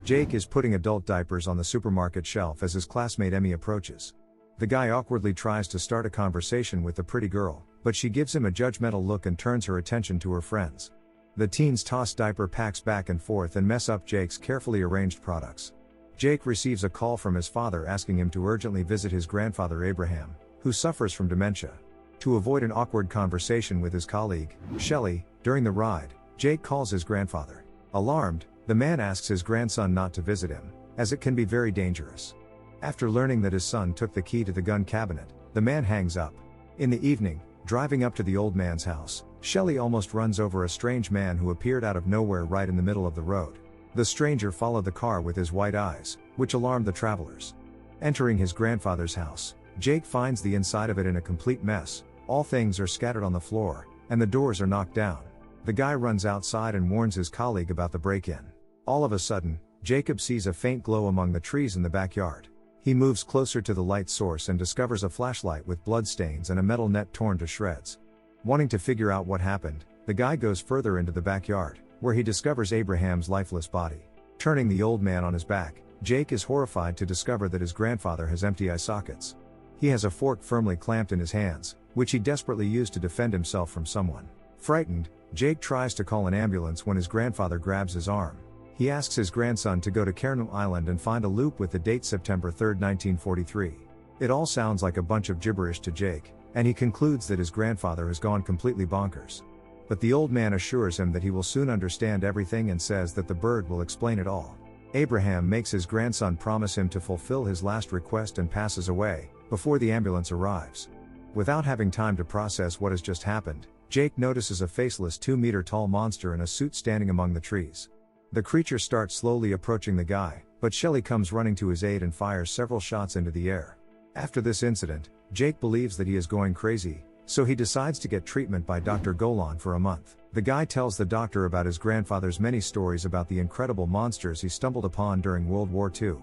Jake is putting adult diapers on the supermarket shelf as his classmate Emmy approaches. The guy awkwardly tries to start a conversation with the pretty girl, but she gives him a judgmental look and turns her attention to her friends. The teens toss diaper packs back and forth and mess up Jake's carefully arranged products. Jake receives a call from his father asking him to urgently visit his grandfather Abraham, who suffers from dementia. To avoid an awkward conversation with his colleague, Shelley, during the ride, Jake calls his grandfather. Alarmed, the man asks his grandson not to visit him, as it can be very dangerous. After learning that his son took the key to the gun cabinet, the man hangs up. In the evening, driving up to the old man's house, Shelley almost runs over a strange man who appeared out of nowhere right in the middle of the road. The stranger followed the car with his white eyes, which alarmed the travelers. Entering his grandfather's house, Jake finds the inside of it in a complete mess. All things are scattered on the floor, and the doors are knocked down. The guy runs outside and warns his colleague about the break-in. All of a sudden, Jacob sees a faint glow among the trees in the backyard. He moves closer to the light source and discovers a flashlight with bloodstains and a metal net torn to shreds. Wanting to figure out what happened, the guy goes further into the backyard, where he discovers Abraham's lifeless body. Turning the old man on his back, Jake is horrified to discover that his grandfather has empty eye sockets. He has a fork firmly clamped in his hands, which he desperately used to defend himself from someone. Frightened, Jake tries to call an ambulance when his grandfather grabs his arm. He asks his grandson to go to Cairnum Island and find a loop with the date September 3, 1943. It all sounds like a bunch of gibberish to Jake, and he concludes that his grandfather has gone completely bonkers. But the old man assures him that he will soon understand everything and says that the bird will explain it all. Abraham makes his grandson promise him to fulfill his last request and passes away, before the ambulance arrives. Without having time to process what has just happened, Jake notices a faceless 2-meter-tall monster in a suit standing among the trees. The creature starts slowly approaching the guy, but Shelley comes running to his aid and fires several shots into the air. After this incident, Jake believes that he is going crazy, so he decides to get treatment by Dr. Golan for a month. The guy tells the doctor about his grandfather's many stories about the incredible monsters he stumbled upon during World War II.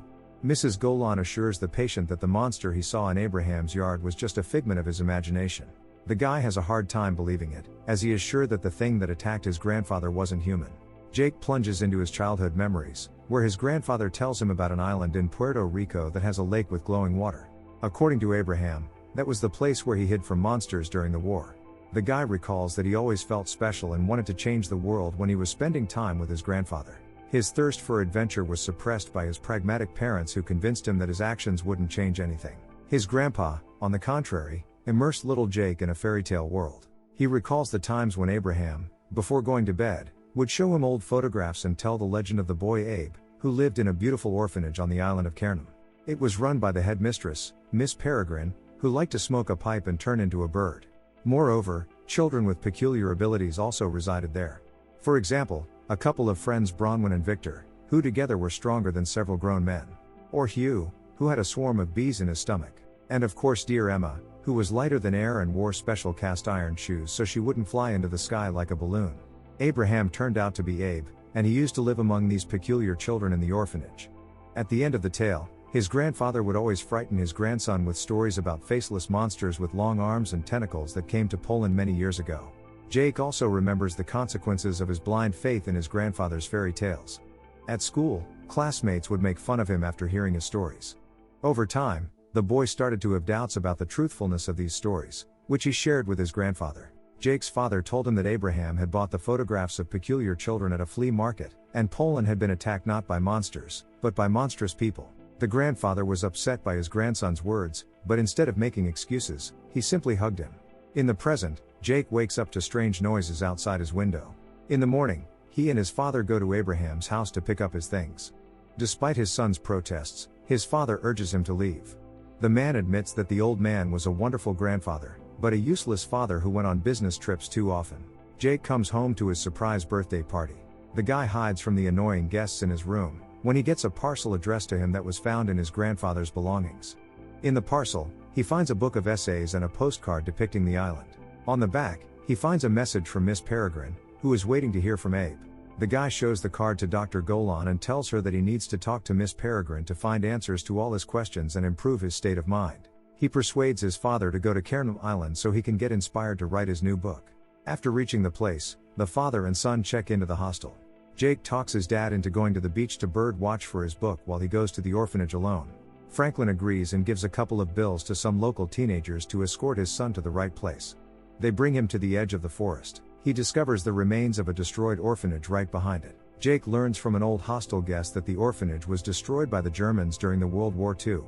Mrs. Golan assures the patient that the monster he saw in Abraham's yard was just a figment of his imagination. The guy has a hard time believing it, as he is sure that the thing that attacked his grandfather wasn't human. Jake plunges into his childhood memories, where his grandfather tells him about an island in Puerto Rico that has a lake with glowing water. According to Abraham, that was the place where he hid from monsters during the war. The guy recalls that he always felt special and wanted to change the world when he was spending time with his grandfather. His thirst for adventure was suppressed by his pragmatic parents who convinced him that his actions wouldn't change anything. His grandpa, on the contrary, immersed little Jake in a fairy tale world. He recalls the times when Abraham, before going to bed, would show him old photographs and tell the legend of the boy Abe, who lived in a beautiful orphanage on the island of Cairnum. It was run by the headmistress, Miss Peregrine, who liked to smoke a pipe and turn into a bird. Moreover, children with peculiar abilities also resided there. For example, a couple of friends Bronwyn and Victor, who together were stronger than several grown men. Or Hugh, who had a swarm of bees in his stomach. And of course dear Emma, who was lighter than air and wore special cast iron shoes so she wouldn't fly into the sky like a balloon. Abraham turned out to be Abe, and he used to live among these peculiar children in the orphanage. At the end of the tale, his grandfather would always frighten his grandson with stories about faceless monsters with long arms and tentacles that came to Poland many years ago. Jake also remembers the consequences of his blind faith in his grandfather's fairy tales. At school, classmates would make fun of him after hearing his stories. Over time, the boy started to have doubts about the truthfulness of these stories, which he shared with his grandfather. Jake's father told him that Abraham had bought the photographs of peculiar children at a flea market, and Poland had been attacked not by monsters, but by monstrous people. The grandfather was upset by his grandson's words, but instead of making excuses, he simply hugged him. In the present, Jake wakes up to strange noises outside his window. In the morning, he and his father go to Abraham's house to pick up his things. Despite his son's protests, his father urges him to leave. The man admits that the old man was a wonderful grandfather, but a useless father who went on business trips too often. Jake comes home to his surprise birthday party. The guy hides from the annoying guests in his room, when he gets a parcel addressed to him that was found in his grandfather's belongings. In the parcel, he finds a book of essays and a postcard depicting the island. On the back, he finds a message from Miss Peregrine, who is waiting to hear from Abe. The guy shows the card to Dr. Golan and tells her that he needs to talk to Miss Peregrine to find answers to all his questions and improve his state of mind. He persuades his father to go to Cairnum Island so he can get inspired to write his new book. After reaching the place, the father and son check into the hostel. Jake talks his dad into going to the beach to bird watch for his book while he goes to the orphanage alone. Franklin agrees and gives a couple of bills to some local teenagers to escort his son to the right place. They bring him to the edge of the forest. He discovers the remains of a destroyed orphanage right behind it. Jake learns from an old hostel guest that the orphanage was destroyed by the Germans during the World War II.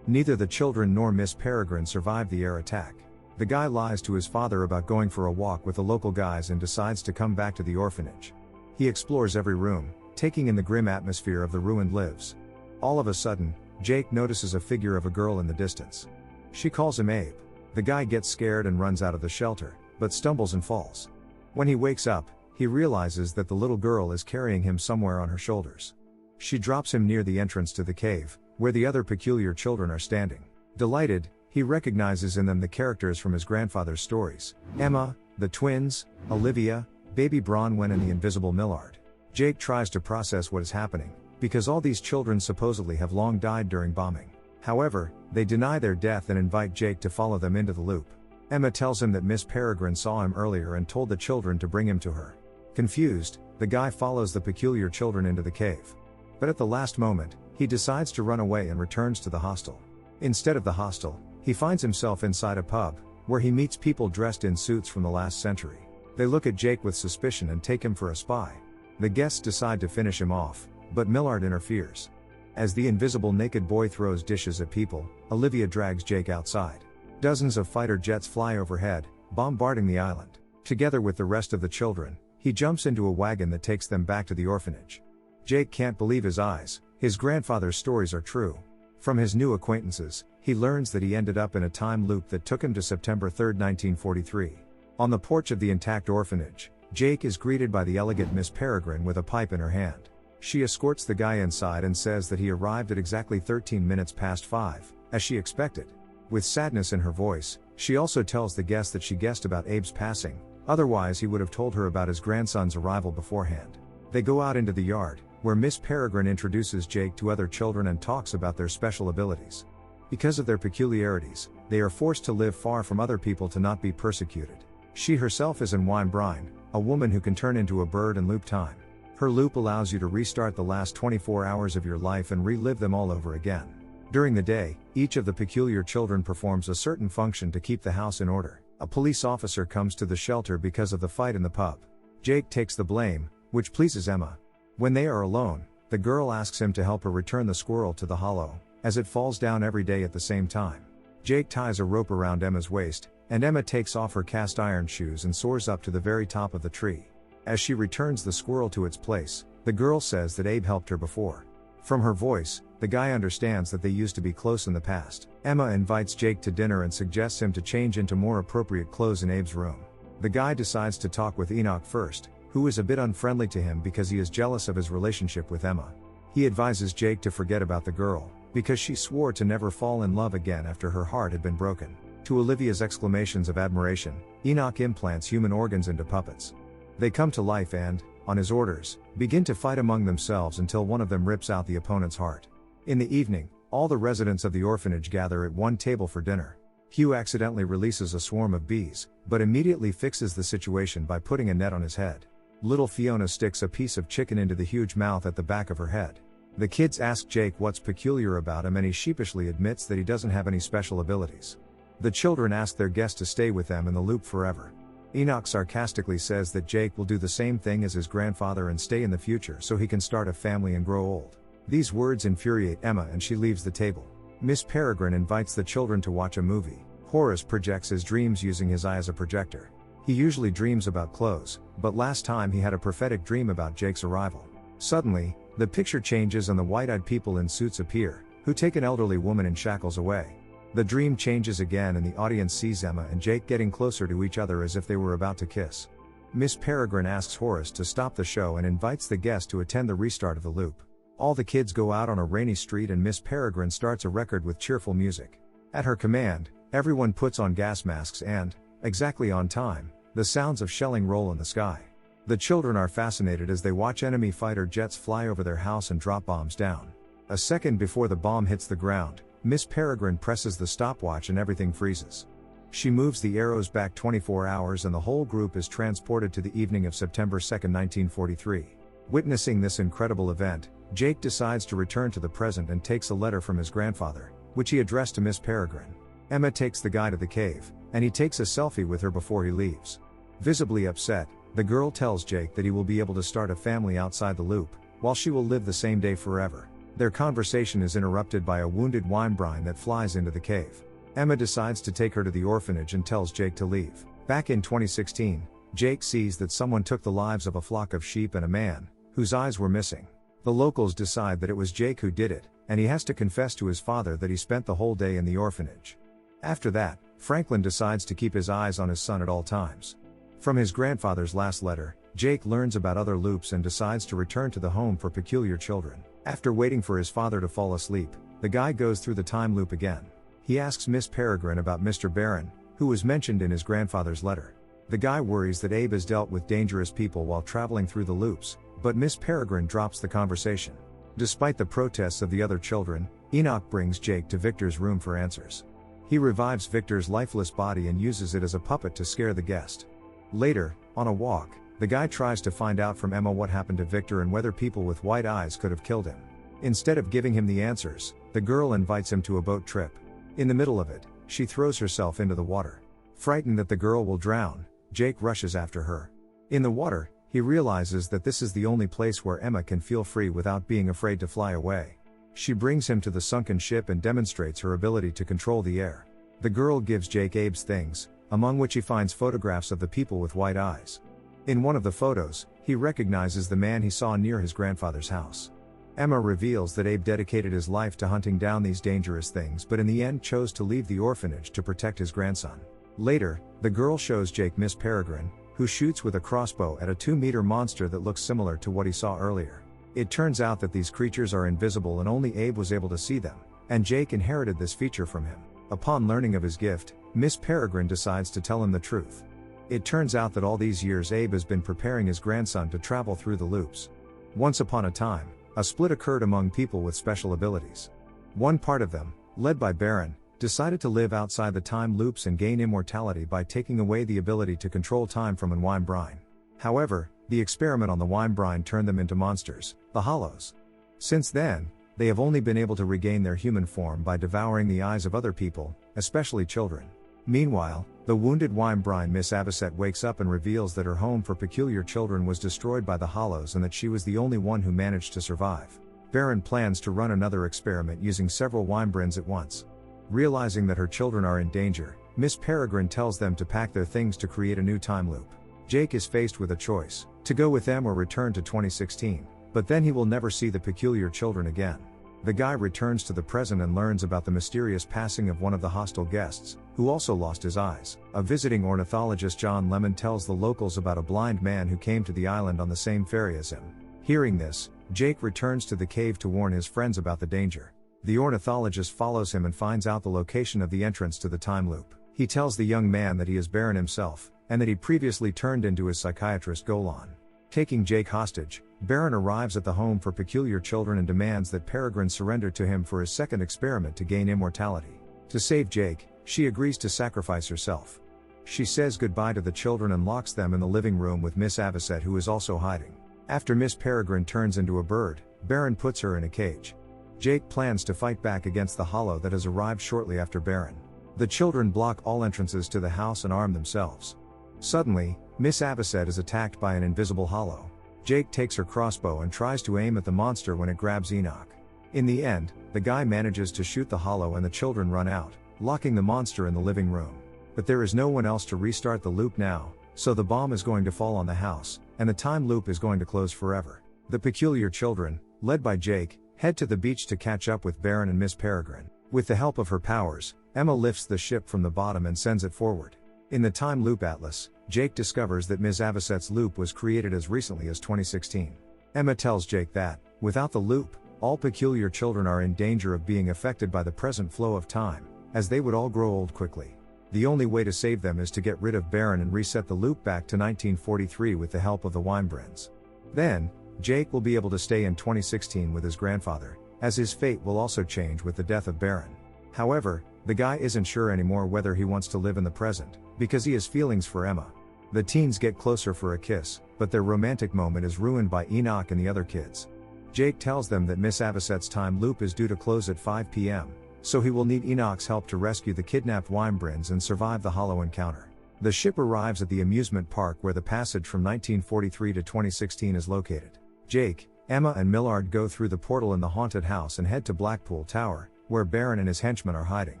Neither the children nor Miss Peregrine survived the air attack. The guy lies to his father about going for a walk with the local guys and decides to come back to the orphanage. He explores every room, taking in the grim atmosphere of the ruined lives. All of a sudden, Jake notices a figure of a girl in the distance. She calls him Abe. The guy gets scared and runs out of the shelter, but stumbles and falls. When he wakes up, he realizes that the little girl is carrying him somewhere on her shoulders. She drops him near the entrance to the cave, where the other peculiar children are standing. Delighted, he recognizes in them the characters from his grandfather's stories: Emma, the twins, Olivia, baby Bronwyn and the invisible Millard. Jake tries to process what is happening, because all these children supposedly have long died during bombing. However, they deny their death and invite Jake to follow them into the loop. Emma tells him that Miss Peregrine saw him earlier and told the children to bring him to her. Confused, the guy follows the peculiar children into the cave. But at the last moment, he decides to run away and returns to the hostel. Instead of the hostel, he finds himself inside a pub, where he meets people dressed in suits from the last century. They look at Jake with suspicion and take him for a spy. The guests decide to finish him off, but Millard interferes. As the invisible naked boy throws dishes at people, Olivia drags Jake outside. Dozens of fighter jets fly overhead, bombarding the island. Together with the rest of the children, he jumps into a wagon that takes them back to the orphanage. Jake can't believe his eyes. His grandfather's stories are true. From his new acquaintances, he learns that he ended up in a time loop that took him to September 3, 1943. On the porch of the intact orphanage, Jake is greeted by the elegant Miss Peregrine with a pipe in her hand. She escorts the guy inside and says that he arrived at exactly 13 minutes past 5, as she expected. With sadness in her voice, she also tells the guest that she guessed about Abe's passing, otherwise he would have told her about his grandson's arrival beforehand. They go out into the yard, where Miss Peregrine introduces Jake to other children and talks about their special abilities. Because of their peculiarities, they are forced to live far from other people to not be persecuted. She herself is Wine Brine, a woman who can turn into a bird and loop time. Her loop allows you to restart the last 24 hours of your life and relive them all over again. During the day, each of the peculiar children performs a certain function to keep the house in order. A police officer comes to the shelter because of the fight in the pub. Jake takes the blame, which pleases Emma. When they are alone, the girl asks him to help her return the squirrel to the hollow, as it falls down every day at the same time. Jake ties a rope around Emma's waist, and Emma takes off her cast iron shoes and soars up to the very top of the tree. As she returns the squirrel to its place, the girl says that Abe helped her before. From her voice, the guy understands that they used to be close in the past. Emma invites Jake to dinner and suggests him to change into more appropriate clothes in Abe's room. The guy decides to talk with Enoch first, who is a bit unfriendly to him because he is jealous of his relationship with Emma. He advises Jake to forget about the girl, because she swore to never fall in love again after her heart had been broken. To Olivia's exclamations of admiration, Enoch implants human organs into puppets. They come to life and, on his orders, begin to fight among themselves until one of them rips out the opponent's heart. In the evening, all the residents of the orphanage gather at one table for dinner. Hugh accidentally releases a swarm of bees, but immediately fixes the situation by putting a net on his head. Little Fiona sticks a piece of chicken into the huge mouth at the back of her head. The kids ask Jake what's peculiar about him and he sheepishly admits that he doesn't have any special abilities. The children ask their guest to stay with them in the loop forever. Enoch sarcastically says that Jake will do the same thing as his grandfather and stay in the future so he can start a family and grow old. These words infuriate Emma and she leaves the table. Miss Peregrine invites the children to watch a movie. Horace projects his dreams using his eye as a projector. He usually dreams about clothes, but last time he had a prophetic dream about Jake's arrival. Suddenly, the picture changes and the white-eyed people in suits appear, who take an elderly woman in shackles away. The dream changes again and the audience sees Emma and Jake getting closer to each other as if they were about to kiss. Miss Peregrine asks Horace to stop the show and invites the guest to attend the restart of the loop. All the kids go out on a rainy street and Miss Peregrine starts a record with cheerful music. At her command, everyone puts on gas masks and, exactly on time, the sounds of shelling roll in the sky. The children are fascinated as they watch enemy fighter jets fly over their house and drop bombs down. A second before the bomb hits the ground, Miss Peregrine presses the stopwatch and everything freezes. She moves the arrows back 24 hours and the whole group is transported to the evening of September 2, 1943. Witnessing this incredible event, Jake decides to return to the present and takes a letter from his grandfather, which he addressed to Miss Peregrine. Emma takes the guy to the cave, and he takes a selfie with her before he leaves. Visibly upset, the girl tells Jake that he will be able to start a family outside the loop, while she will live the same day forever. Their conversation is interrupted by a wounded winebrine that flies into the cave. Emma decides to take her to the orphanage and tells Jake to leave. Back in 2016, Jake sees that someone took the lives of a flock of sheep and a man, whose eyes were missing. The locals decide that it was Jake who did it, and he has to confess to his father that he spent the whole day in the orphanage. After that, Franklin decides to keep his eyes on his son at all times. From his grandfather's last letter, Jake learns about other loops and decides to return to the home for peculiar children. After waiting for his father to fall asleep, the guy goes through the time loop again. He asks Miss Peregrine about Mr. Barron, who was mentioned in his grandfather's letter. The guy worries that Abe has dealt with dangerous people while traveling through the loops, but Miss Peregrine drops the conversation. Despite the protests of the other children, Enoch brings Jake to Victor's room for answers. He revives Victor's lifeless body and uses it as a puppet to scare the guest. Later, on a walk, the guy tries to find out from Emma what happened to Victor and whether people with white eyes could have killed him. Instead of giving him the answers, the girl invites him to a boat trip. In the middle of it, she throws herself into the water. Frightened that the girl will drown, Jake rushes after her. In the water, he realizes that this is the only place where Emma can feel free without being afraid to fly away. She brings him to the sunken ship and demonstrates her ability to control the air. The girl gives Jake Abe's things, among which he finds photographs of the people with white eyes. In one of the photos, he recognizes the man he saw near his grandfather's house. Emma reveals that Abe dedicated his life to hunting down these dangerous things but in the end chose to leave the orphanage to protect his grandson. Later, the girl shows Jake Miss Peregrine, who shoots with a crossbow at a 2-meter monster that looks similar to what he saw earlier. It turns out that these creatures are invisible and only Abe was able to see them, and Jake inherited this feature from him. Upon learning of his gift, Miss Peregrine decides to tell him the truth. It turns out that all these years Abe has been preparing his grandson to travel through the loops. Once upon a time, a split occurred among people with special abilities. One part of them, led by Barron, decided to live outside the time loops and gain immortality by taking away the ability to control time from an winebrine. However, the experiment on the winebrine turned them into monsters, the Hollows. Since then, they have only been able to regain their human form by devouring the eyes of other people, especially children. Meanwhile, the wounded winebrine Miss Avocet wakes up and reveals that her home for peculiar children was destroyed by the Hollows and that she was the only one who managed to survive. Barron plans to run another experiment using several winebrines at once. Realizing that her children are in danger, Miss Peregrine tells them to pack their things to create a new time loop. Jake is faced with a choice, to go with them or return to 2016, but then he will never see the peculiar children again. The guy returns to the present and learns about the mysterious passing of one of the hostile guests, who also lost his eyes. A visiting ornithologist, John Lemon, tells the locals about a blind man who came to the island on the same ferry as him. Hearing this, Jake returns to the cave to warn his friends about the danger. The ornithologist follows him and finds out the location of the entrance to the time loop. He tells the young man that he is Barron himself, and that he previously turned into his psychiatrist Golan. Taking Jake hostage, Barron arrives at the home for peculiar children and demands that Peregrine surrender to him for his second experiment to gain immortality. To save Jake, she agrees to sacrifice herself. She says goodbye to the children and locks them in the living room with Miss Avocet, who is also hiding. After Miss Peregrine turns into a bird, Barron puts her in a cage. Jake plans to fight back against the Hollow that has arrived shortly after Barron. The children block all entrances to the house and arm themselves. Suddenly, Miss Avocet is attacked by an invisible Hollow. Jake takes her crossbow and tries to aim at the monster when it grabs Enoch. In the end, the guy manages to shoot the Hollow and the children run out, locking the monster in the living room. But there is no one else to restart the loop now, so the bomb is going to fall on the house, and the time loop is going to close forever. The peculiar children, led by Jake, head to the beach to catch up with Barron and Miss Peregrine. With the help of her powers, Emma lifts the ship from the bottom and sends it forward. In the time loop atlas, Jake discovers that Miss Avocet's loop was created as recently as 2016. Emma tells Jake that, without the loop, all peculiar children are in danger of being affected by the present flow of time, as they would all grow old quickly. The only way to save them is to get rid of Barron and reset the loop back to 1943 with the help of the winebrines. Then, Jake will be able to stay in 2016 with his grandfather, as his fate will also change with the death of Barron. However, the guy isn't sure anymore whether he wants to live in the present, because he has feelings for Emma. The teens get closer for a kiss, but their romantic moment is ruined by Enoch and the other kids. Jake tells them that Miss Avisette's time loop is due to close at 5 p.m., so he will need Enoch's help to rescue the kidnapped Wymbrins and survive the hollow encounter. The ship arrives at the amusement park where the passage from 1943 to 2016 is located. Jake, Emma and Millard go through the portal in the haunted house and head to Blackpool Tower, where Baron and his henchmen are hiding.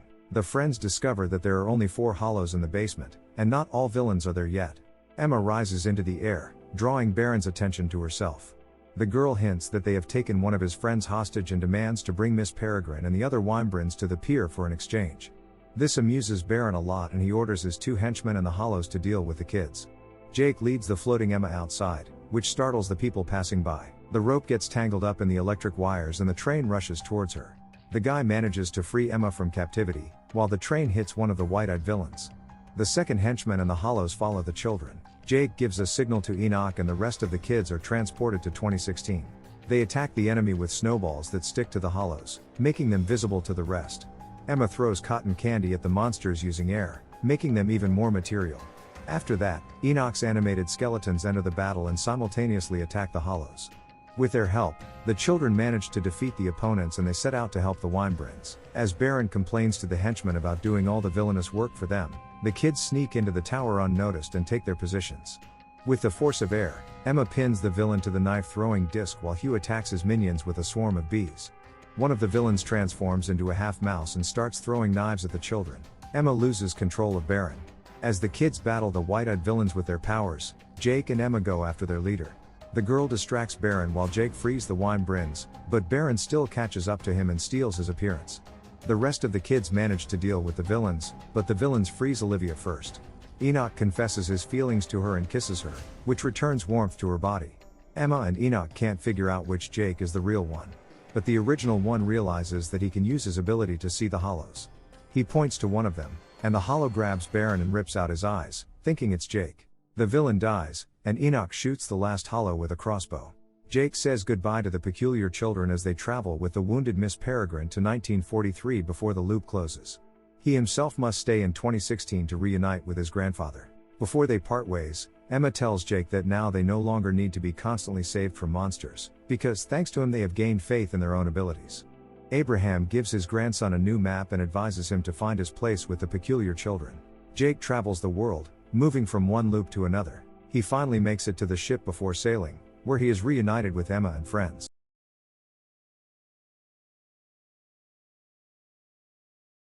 The friends discover that there are only 4 hollows in the basement, and not all villains are there yet. Emma rises into the air, drawing Baron's attention to herself. The girl hints that they have taken one of his friends hostage and demands to bring Miss Peregrine and the other Wymbrins to the pier for an exchange. This amuses Baron a lot and he orders his 2 henchmen and the hollows to deal with the kids. Jake leads the floating Emma outside, which startles the people passing by. The rope gets tangled up in the electric wires and the train rushes towards her. The guy manages to free Emma from captivity, while the train hits one of the white-eyed villains. The second henchman and the hollows follow the children. Jake gives a signal to Enoch and the rest of the kids are transported to 2016. They attack the enemy with snowballs that stick to the hollows, making them visible to the rest. Emma throws cotton candy at the monsters using air, making them even more material. After that, Enoch's animated skeletons enter the battle and simultaneously attack the hollows. With their help, the children manage to defeat the opponents and they set out to help the Wymbrins. As Baron complains to the henchmen about doing all the villainous work for them, the kids sneak into the tower unnoticed and take their positions. With the force of air, Emma pins the villain to the knife-throwing disc while Hugh attacks his minions with a swarm of bees. One of the villains transforms into a half-mouse and starts throwing knives at the children. Emma loses control of Baron. As the kids battle the white-eyed villains with their powers, Jake and Emma go after their leader. The girl distracts Baron while Jake frees the Wymbrins, but Baron still catches up to him and steals his appearance. The rest of the kids manage to deal with the villains, but the villains freeze Olivia first. Enoch confesses his feelings to her and kisses her, which returns warmth to her body. Emma and Enoch can't figure out which Jake is the real one. But the original one realizes that he can use his ability to see the hollows. He points to one of them, and the hollow grabs Baron and rips out his eyes, thinking it's Jake. The villain dies, and Enoch shoots the last hollow with a crossbow. Jake says goodbye to the peculiar children as they travel with the wounded Miss Peregrine to 1943 before the loop closes. He himself must stay in 2016 to reunite with his grandfather. Before they part ways, Emma tells Jake that now they no longer need to be constantly saved from monsters, because thanks to him they have gained faith in their own abilities. Abraham gives his grandson a new map and advises him to find his place with the peculiar children. Jake travels the world, moving from one loop to another. He finally makes it to the ship before sailing, where he is reunited with Emma and friends.